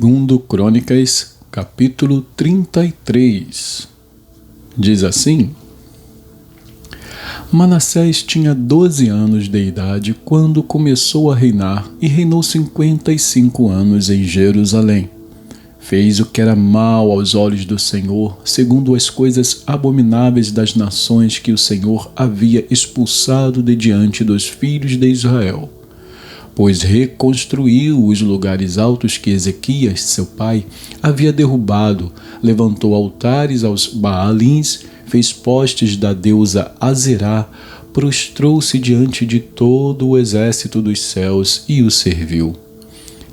Segundo Crônicas, capítulo 33. Diz assim: Manassés tinha 12 anos de idade quando começou a reinar e reinou 55 anos em Jerusalém. Fez o que era mal aos olhos do Senhor, segundo as coisas abomináveis das nações que o Senhor havia expulsado de diante dos filhos de Israel. Pois reconstruiu os lugares altos que Ezequias, seu pai, havia derrubado, levantou altares aos Baalins, fez postes da deusa Azerá, prostrou-se diante de todo o exército dos céus e o serviu.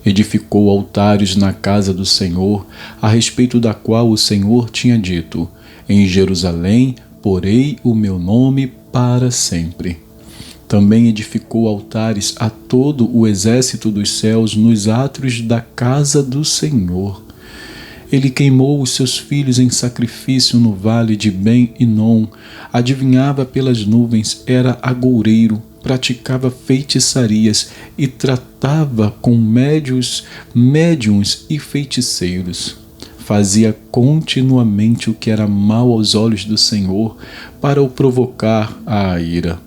Edificou altares na casa do Senhor, a respeito da qual o Senhor tinha dito: Em Jerusalém porei o meu nome para sempre. Também edificou altares a todo o exército dos céus nos átrios da casa do Senhor. Ele queimou os seus filhos em sacrifício no vale de Ben-Inom, adivinhava pelas nuvens, era agoureiro, praticava feitiçarias e tratava com médiuns e feiticeiros. Fazia continuamente o que era mal aos olhos do Senhor para o provocar à ira.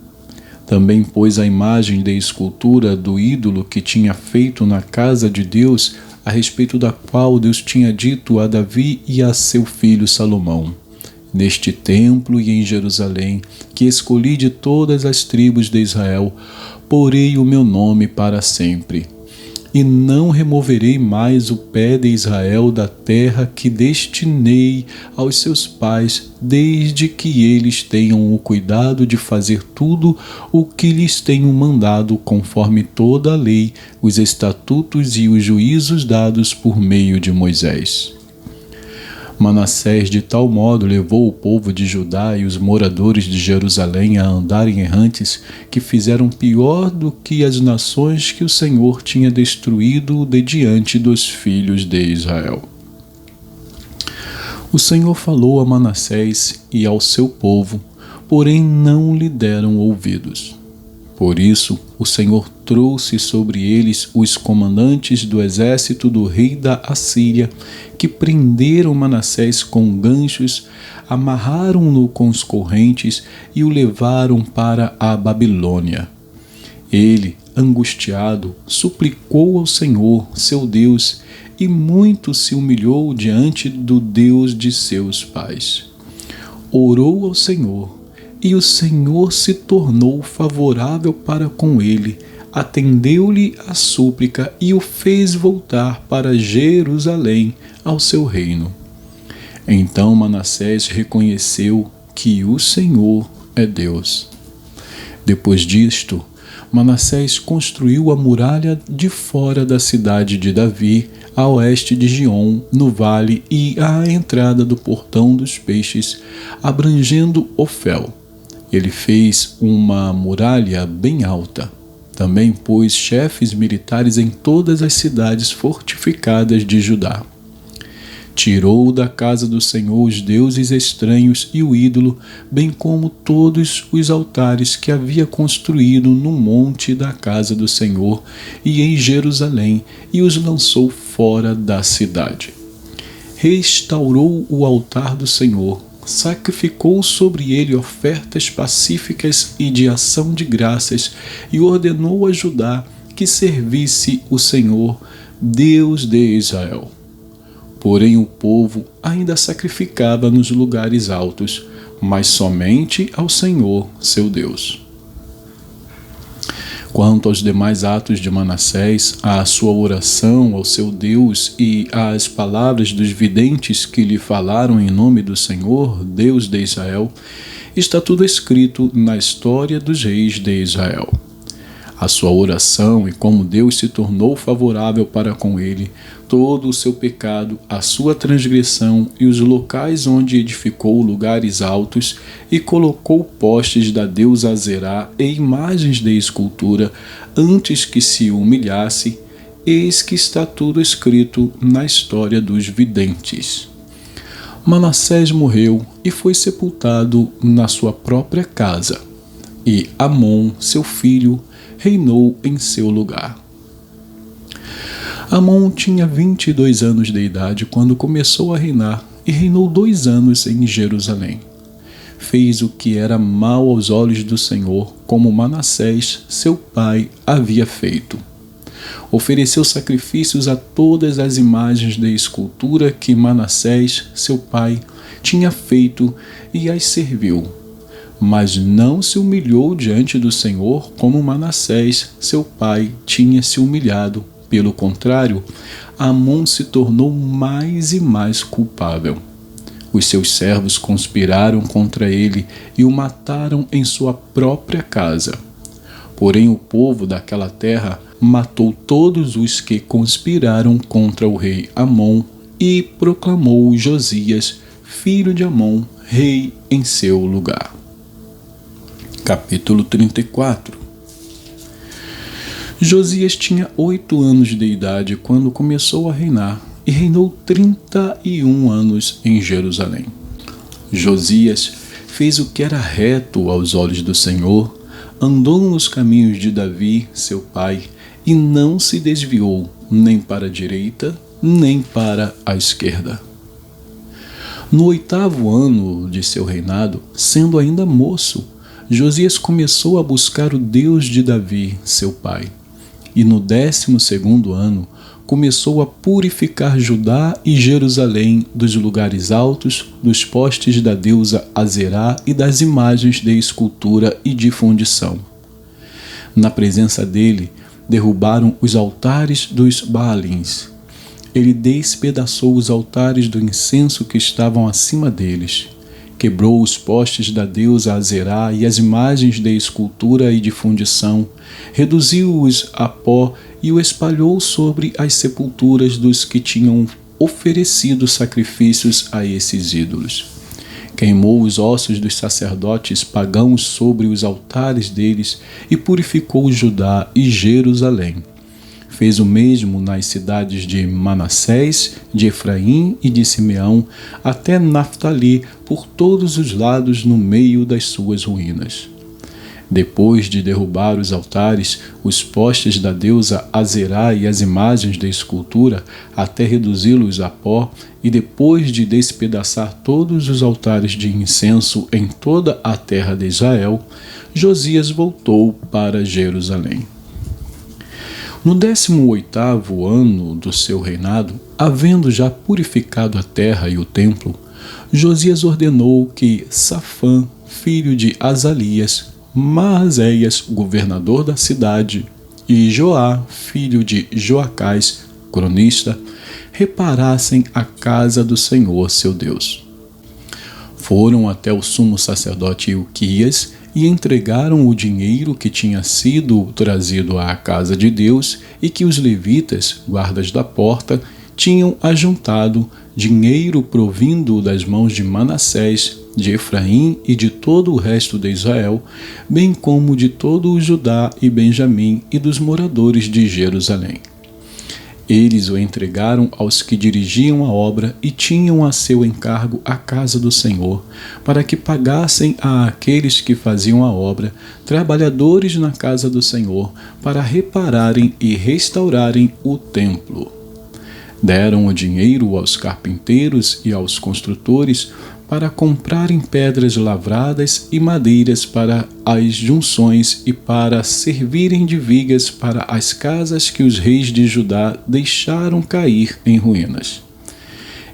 Também pôs a imagem de escultura do ídolo que tinha feito na casa de Deus, a respeito da qual Deus tinha dito a Davi e a seu filho Salomão: Neste templo e em Jerusalém, que escolhi de todas as tribos de Israel, porei o meu nome para sempre. E não removerei mais o pé de Israel da terra que destinei aos seus pais, desde que eles tenham o cuidado de fazer tudo o que lhes tenho mandado, conforme toda a lei, os estatutos e os juízos dados por meio de Moisés. Manassés de tal modo levou o povo de Judá e os moradores de Jerusalém a andarem errantes, que fizeram pior do que as nações que o Senhor tinha destruído de diante dos filhos de Israel. O Senhor falou a Manassés e ao seu povo, porém não lhe deram ouvidos. Por isso, o Senhor trouxe sobre eles os comandantes do exército do rei da Assíria, que prenderam Manassés com ganchos, amarraram-no com os correntes e o levaram para a Babilônia. Ele, angustiado, suplicou ao Senhor, seu Deus, e muito se humilhou diante do Deus de seus pais. Orou ao Senhor, e o Senhor se tornou favorável para com ele, atendeu-lhe a súplica e o fez voltar para Jerusalém, ao seu reino. Então Manassés reconheceu que o Senhor é Deus. Depois disto, Manassés construiu a muralha de fora da cidade de Davi, a oeste de Giom, no vale, e à entrada do portão dos peixes, abrangendo Ofel. Ele fez uma muralha bem alta. Também pôs chefes militares em todas as cidades fortificadas de Judá. Tirou da casa do Senhor os deuses estranhos e o ídolo, bem como todos os altares que havia construído no monte da casa do Senhor e em Jerusalém, e os lançou fora da cidade. Restaurou o altar do Senhor, sacrificou sobre ele ofertas pacíficas e de ação de graças, e ordenou a Judá que servisse o Senhor, Deus de Israel. Porém o povo ainda sacrificava nos lugares altos, mas somente ao Senhor, seu Deus. Quanto aos demais atos de Manassés, à sua oração ao seu Deus e às palavras dos videntes que lhe falaram em nome do Senhor, Deus de Israel, está tudo escrito na história dos reis de Israel. A sua oração e como Deus se tornou favorável para com ele, todo o seu pecado, a sua transgressão e os locais onde edificou lugares altos e colocou postes da deusa Azerá e imagens de escultura antes que se humilhasse, eis que está tudo escrito na história dos videntes. Manassés morreu e foi sepultado na sua própria casa, e Amon, seu filho, reinou em seu lugar. Amon tinha 22 anos de idade quando começou a reinar e reinou 2 anos em Jerusalém. Fez o que era mal aos olhos do Senhor, como Manassés, seu pai, havia feito. Ofereceu sacrifícios a todas as imagens de escultura que Manassés, seu pai, tinha feito e as serviu. Mas não se humilhou diante do Senhor como Manassés, seu pai, tinha se humilhado. Pelo contrário, Amon se tornou mais e mais culpável. Os seus servos conspiraram contra ele e o mataram em sua própria casa. Porém, o povo daquela terra matou todos os que conspiraram contra o rei Amon e proclamou Josias, filho de Amon, rei em seu lugar. Capítulo 34. Josias tinha 8 anos de idade quando começou a reinar e reinou 31 anos em Jerusalém. Josias fez o que era reto aos olhos do Senhor, andou nos caminhos de Davi, seu pai, e não se desviou nem para a direita, nem para a esquerda. No 8º ano de seu reinado, sendo ainda moço, Josias começou a buscar o Deus de Davi, seu pai. E no 12º ano, começou a purificar Judá e Jerusalém dos lugares altos, dos postes da deusa Azerá e das imagens de escultura e de fundição. Na presença dele, derrubaram os altares dos Baalins. Ele despedaçou os altares do incenso que estavam acima deles. Quebrou os postes da deusa Azerá e as imagens de escultura e de fundição, reduziu-os a pó e o espalhou sobre as sepulturas dos que tinham oferecido sacrifícios a esses ídolos. Queimou os ossos dos sacerdotes pagãos sobre os altares deles e purificou Judá e Jerusalém. Fez o mesmo nas cidades de Manassés, de Efraim e de Simeão, até Naftali, por todos os lados no meio das suas ruínas. Depois de derrubar os altares, os postes da deusa Azerá e as imagens de escultura, até reduzi-los a pó, e depois de despedaçar todos os altares de incenso em toda a terra de Israel, Josias voltou para Jerusalém. No 18º ano do seu reinado, havendo já purificado a terra e o templo, Josias ordenou que Safã, filho de Azalias, Maazéias, governador da cidade, e Joá, filho de Joacás, cronista, reparassem a casa do Senhor seu Deus. Foram até o sumo sacerdote Ilquias e entregaram o dinheiro que tinha sido trazido à casa de Deus e que os levitas, guardas da porta, tinham ajuntado, dinheiro provindo das mãos de Manassés, de Efraim e de todo o resto de Israel, bem como de todo o Judá e Benjamim e dos moradores de Jerusalém. Eles o entregaram aos que dirigiam a obra e tinham a seu encargo a casa do Senhor, para que pagassem a aqueles que faziam a obra, trabalhadores na casa do Senhor, para repararem e restaurarem o templo. Deram o dinheiro aos carpinteiros e aos construtores para comprarem pedras lavradas e madeiras para as junções e para servirem de vigas para as casas que os reis de Judá deixaram cair em ruínas.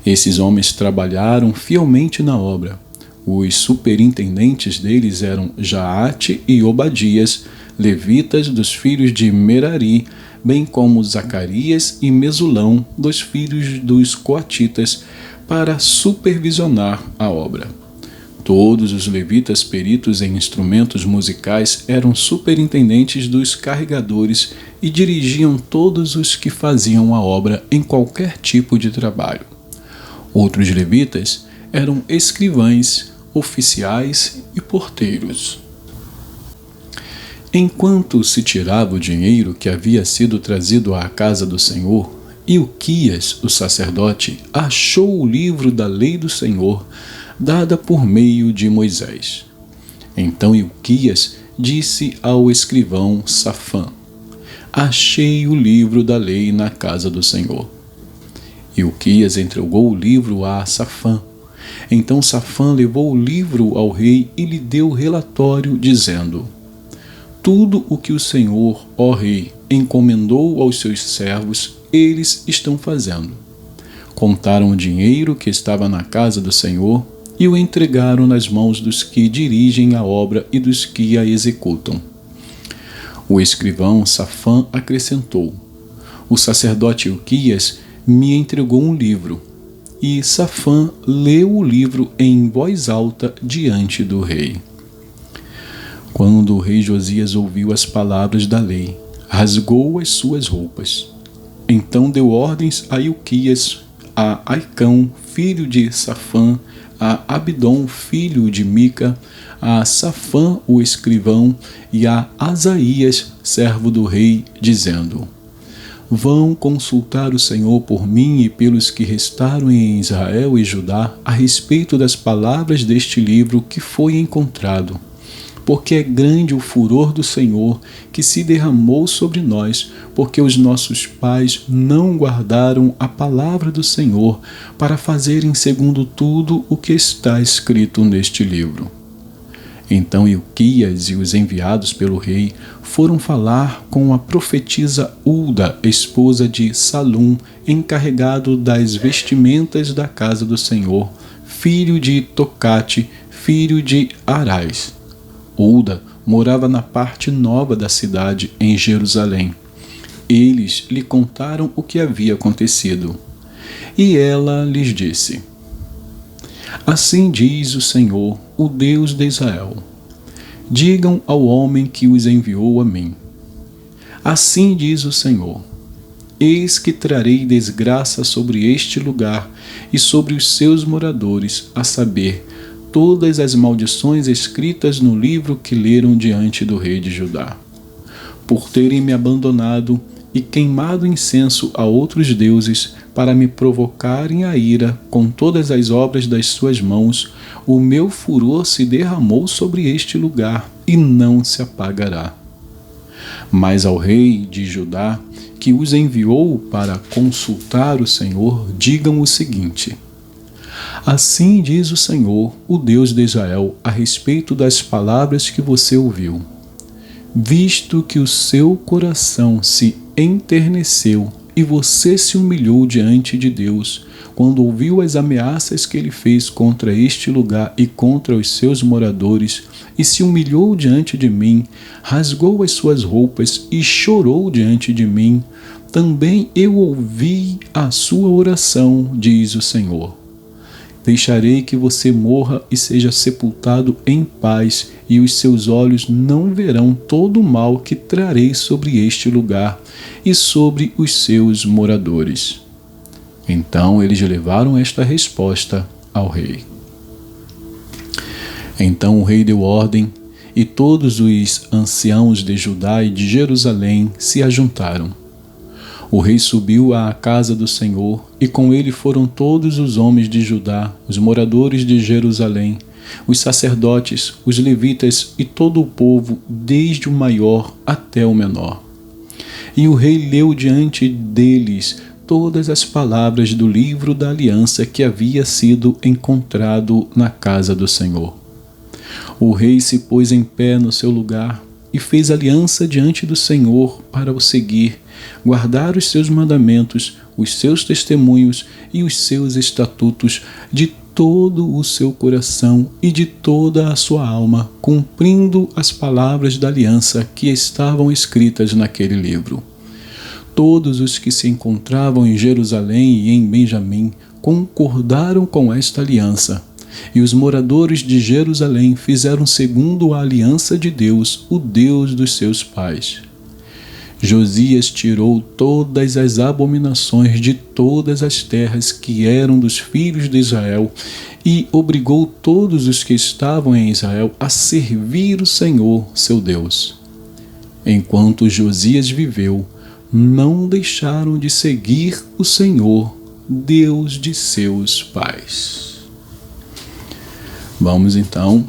Esses homens trabalharam fielmente na obra. Os superintendentes deles eram Jaate e Obadias, levitas dos filhos de Merari, bem como Zacarias e Mesulão, dos filhos dos coatitas, para supervisionar a obra. Todos os levitas peritos em instrumentos musicais eram superintendentes dos carregadores e dirigiam todos os que faziam a obra em qualquer tipo de trabalho. Outros levitas eram escrivães, oficiais e porteiros. Enquanto se tirava o dinheiro que havia sido trazido à casa do Senhor, Ilquias, o sacerdote, achou o livro da lei do Senhor, dada por meio de Moisés. Então Ilquias disse ao escrivão Safã: achei o livro da lei na casa do Senhor. Hilquias entregou o livro a Safã. Então Safã levou o livro ao rei e lhe deu relatório, dizendo: tudo o que o Senhor, ó rei, encomendou aos seus servos, eles estão fazendo. Contaram o dinheiro que estava na casa do Senhor e o entregaram nas mãos dos que dirigem a obra e dos que a executam. O escrivão Safã acrescentou: o sacerdote Hilquias me entregou um livro. E Safã leu o livro em voz alta diante do rei. Quando o rei Josias ouviu as palavras da lei, rasgou as suas roupas. Então deu ordens a Hilquias, a Aicão, filho de Safã, a Abdom, filho de Mica, a Safã, o escrivão, e a Asaías, servo do rei, dizendo: vão consultar o Senhor por mim e pelos que restaram em Israel e Judá a respeito das palavras deste livro que foi encontrado. Porque é grande o furor do Senhor que se derramou sobre nós, porque os nossos pais não guardaram a palavra do Senhor para fazerem segundo tudo o que está escrito neste livro. Então Hilquias e os enviados pelo rei foram falar com a profetisa Hulda, esposa de Salum, encarregado das vestimentas da casa do Senhor, filho de Tocate, filho de Arás. Hulda morava na parte nova da cidade, em Jerusalém. Eles lhe contaram o que havia acontecido. E ela lhes disse: assim diz o Senhor, o Deus de Israel: digam ao homem que os enviou a mim. Assim diz o Senhor: eis que trarei desgraça sobre este lugar e sobre os seus moradores, a saber, todas as maldições escritas no livro que leram diante do rei de Judá, por terem me abandonado e queimado incenso a outros deuses, para me provocarem a ira com todas as obras das suas mãos. O meu furor se derramou sobre este lugar e não se apagará. Mas ao rei de Judá, que os enviou para consultar o Senhor, digam o seguinte: assim diz o Senhor, o Deus de Israel, a respeito das palavras que você ouviu. Visto que o seu coração se enterneceu e você se humilhou diante de Deus, quando ouviu as ameaças que ele fez contra este lugar e contra os seus moradores, e se humilhou diante de mim, rasgou as suas roupas e chorou diante de mim, também eu ouvi a sua oração, diz o Senhor. Deixarei que você morra e seja sepultado em paz, e os seus olhos não verão todo o mal que trarei sobre este lugar e sobre os seus moradores. Então eles levaram esta resposta ao rei. Então o rei deu ordem, e todos os anciãos de Judá e de Jerusalém se ajuntaram. O rei subiu à casa do Senhor, e com ele foram todos os homens de Judá, os moradores de Jerusalém, os sacerdotes, os levitas e todo o povo, desde o maior até o menor. E o rei leu diante deles todas as palavras do livro da aliança que havia sido encontrado na casa do Senhor. O rei se pôs em pé no seu lugar e fez aliança diante do Senhor para o seguir, guardar os seus mandamentos, os seus testemunhos e os seus estatutos de todo o seu coração e de toda a sua alma, cumprindo as palavras da aliança que estavam escritas naquele livro. Todos os que se encontravam em Jerusalém e em Benjamim concordaram com esta aliança, e os moradores de Jerusalém fizeram segundo a aliança de Deus, o Deus dos seus pais. Josias tirou todas as abominações de todas as terras que eram dos filhos de Israel e obrigou todos os que estavam em Israel a servir o Senhor, seu Deus. Enquanto Josias viveu, não deixaram de seguir o Senhor, Deus de seus pais. Vamos então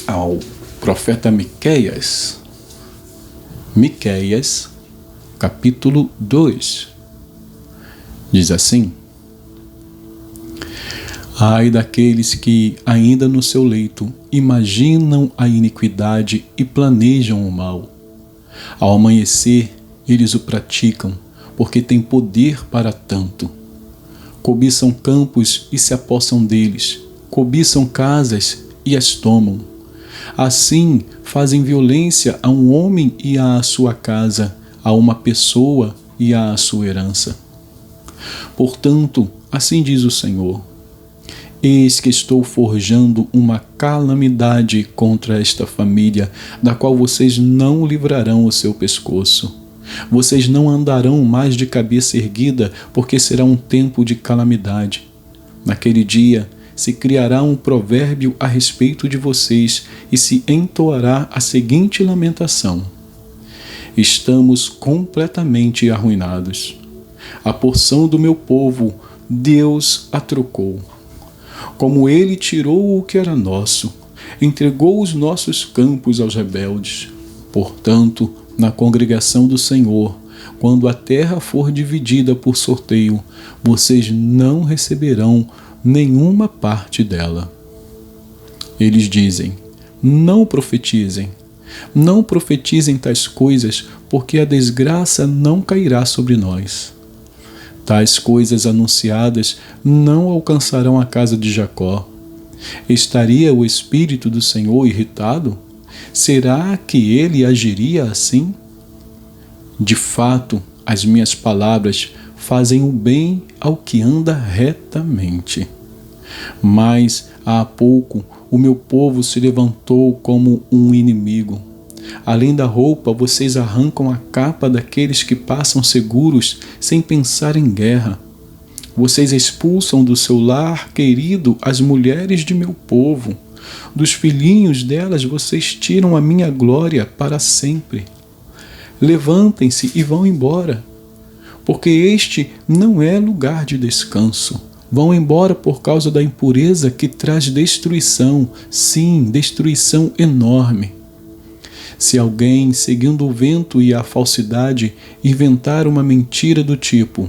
ao profeta Miqueias. Miqueias, capítulo 2. Diz assim: ai daqueles que, ainda no seu leito, imaginam a iniquidade e planejam o mal. Ao amanhecer, eles o praticam, porque têm poder para tanto. Cobiçam campos e se apossam deles, cobiçam casas e as tomam. Assim, fazem violência a um homem e à sua casa, a uma pessoa e à sua herança. Portanto, assim diz o Senhor: eis que estou forjando uma calamidade contra esta família, da qual vocês não livrarão o seu pescoço. Vocês não andarão mais de cabeça erguida, porque será um tempo de calamidade. Naquele dia se criará um provérbio a respeito de vocês e se entoará a seguinte lamentação: estamos completamente arruinados. A porção do meu povo, Deus a trocou. Como ele tirou o que era nosso, entregou os nossos campos aos rebeldes. Portanto, na congregação do Senhor, quando a terra for dividida por sorteio, vocês não receberão nenhuma parte dela. Eles dizem: não profetizem. Não profetizem tais coisas, porque a desgraça não cairá sobre nós. Tais coisas anunciadas não alcançarão a casa de Jacó. Estaria o Espírito do Senhor irritado? Será que ele agiria assim? De fato, as minhas palavras fazem o bem ao que anda retamente. Mas, há pouco, o meu povo se levantou como um inimigo. Além da roupa, vocês arrancam a capa daqueles que passam seguros sem pensar em guerra. Vocês expulsam do seu lar querido as mulheres de meu povo. Dos filhinhos delas vocês tiram a minha glória para sempre. Levantem-se e vão embora, porque este não é lugar de descanso. Vão embora por causa da impureza que traz destruição, sim, destruição enorme. Se alguém, seguindo o vento e a falsidade, inventar uma mentira do tipo: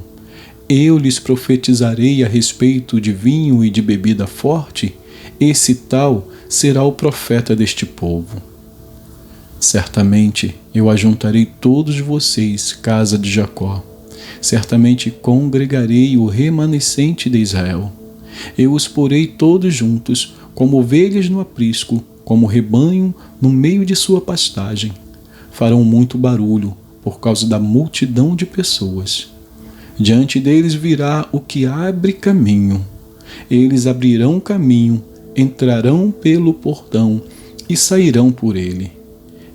eu lhes profetizarei a respeito de vinho e de bebida forte, esse tal será o profeta deste povo. Certamente eu ajuntarei todos vocês, casa de Jacó. Certamente congregarei o remanescente de Israel. Eu os porei todos juntos, como ovelhas no aprisco, como rebanho no meio de sua pastagem. Farão muito barulho por causa da multidão de pessoas. Diante deles virá o que abre caminho. Eles abrirão caminho, entrarão pelo portão e sairão por ele.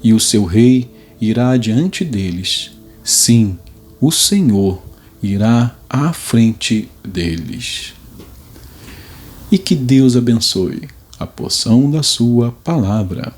E o seu rei irá adiante deles. Sim, o Senhor irá à frente deles. E que Deus abençoe a porção da sua palavra.